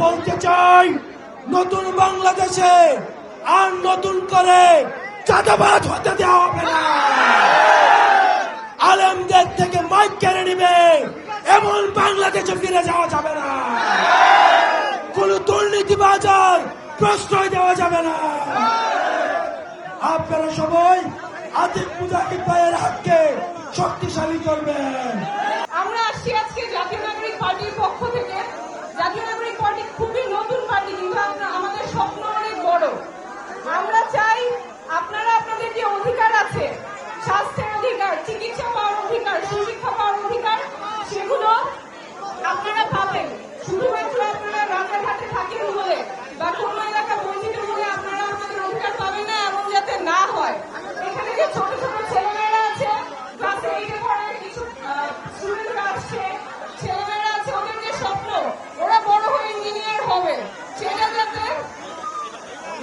বলতে চাই, নতুন বাংলাদেশে আর নতুন করে চাঁদাবাজ হতে দেওয়া হবে না। আলেমদের থেকে মাইক কেড়ে নিবে এমন বাংলাদেশে ফিরে যাওয়া যাবে না। কোন দুর্নীতিবাজার প্রশ্রয় দেওয়া যাবে না। আপনারা সবাই আতিক মুজাহিদ ভাইয়ের হাতকে শক্তিশালী করবেন। আমরা আসছি আজকে জাতীয় নাগরিক পার্টির পক্ষ থেকে। জাতীয় নাগরিক পার্টি খুবই নতুন পার্টি, কিন্তু আমাদের স্বপ্ন অনেক বড়। আমরা চাই আপনারা আপনাদের যে অধিকার আছে, স্বাস্থ্যের অধিকার, চিকিৎসা পাওয়ার অধিকার, সুশিক্ষা পাওয়ার অধিকার, সেগুলো আপনারা পাবেন। শুধুমাত্র আপনারা রাস্তাঘাটে থাকেন বলে বা কোনো এলাকা বঞ্চিত বলে আপনারা আপনাদের অধিকার পাবেন না, এমন যাতে না হয়। এখানে যে ছোট ছোট ছেলেমেয়েরা আছে, ক্লাস 8 এ পড়ে, কিছু স্টুডেন্টরা আসছে, ছেলেমেয়েরা আছে, ওদের যে স্বপ্ন ওরা বড় হয়ে ইঞ্জিনিয়ার হবে, সেটা যাতে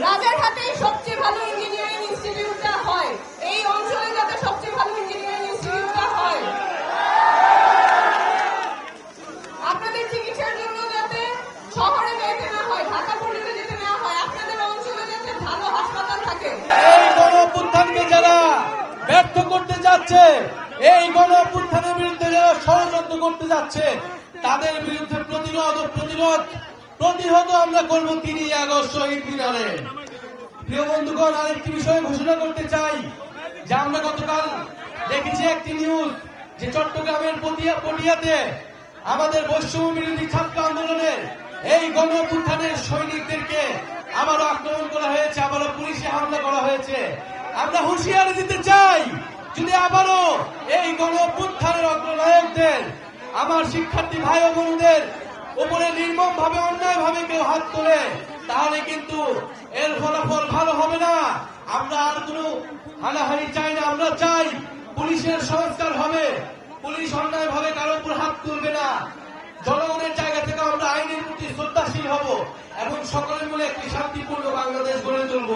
রাজারহাটেই সবচেয়ে ভালো ইঞ্জিনিয়ারিং ইনস্টিটিউটটা হয়, এই অঞ্চলে যাতে সবচেয়ে ভালো ইঞ্জিনিয়ারিং ইনস্টিটিউটটা হয়। আপনাদের চিকিৎসার জন্য যাতে শহরে যেতে না হয়, ঢাকা পল্লীতে যেতে না হয়, আপনাদের অঞ্চলে যাতে ভালো হাসপাতাল থাকে। এই গণঅভ্যুত্থানকে যারা ব্যর্থ করতে যাচ্ছে, এই গণঅভ্যুত্থানের বিরুদ্ধে যারা ষড়যন্ত্র করতে যাচ্ছে, তাদের বিরুদ্ধে প্রতিহত আমরা করব 3 আগস্ট শহীদ মিনারে। প্রিয় বন্ধুগণ, আরেকটি বিষয় ঘোষণা করতে চাই যে আমরা গতকাল দেখেছি একটি নিউজ যে চট্টগ্রামের পটিয়াতে আমাদের বৈষম্য বিরোধী ছাত্র আন্দোলনের এই গণঅভ্যুত্থানের সৈনিকদেরকে আবারও আক্রমণ করা হয়েছে, আবারও পুলিশে হামলা করা হয়েছে। আমরা হুঁশিয়ারি দিতে চাই, যদি আবারও এই গণঅভ্যুত্থানের অগ্রনায়কদের, আমার শিক্ষার্থী ভাই ও বোনদের উপরে নির্মম ভাবে, অন্যায় ভাবে কেউ হাত তোলে, তাহলে কিন্তু এর ফলাফল ভালো হবে না। আমরা আর কোনো হানাহানি চাই না। আমরা চাই পুলিশের সংস্কার হবে, পুলিশ অন্যায় ভাবে কারো উপর হাত তুলবে না। জনগণের জায়গা থেকে আমরা আইনের প্রতি শ্রদ্ধাশীল হব এবং সকলে মিলে একটি শান্তিপূর্ণ বাংলাদেশ গড়ে তুলব।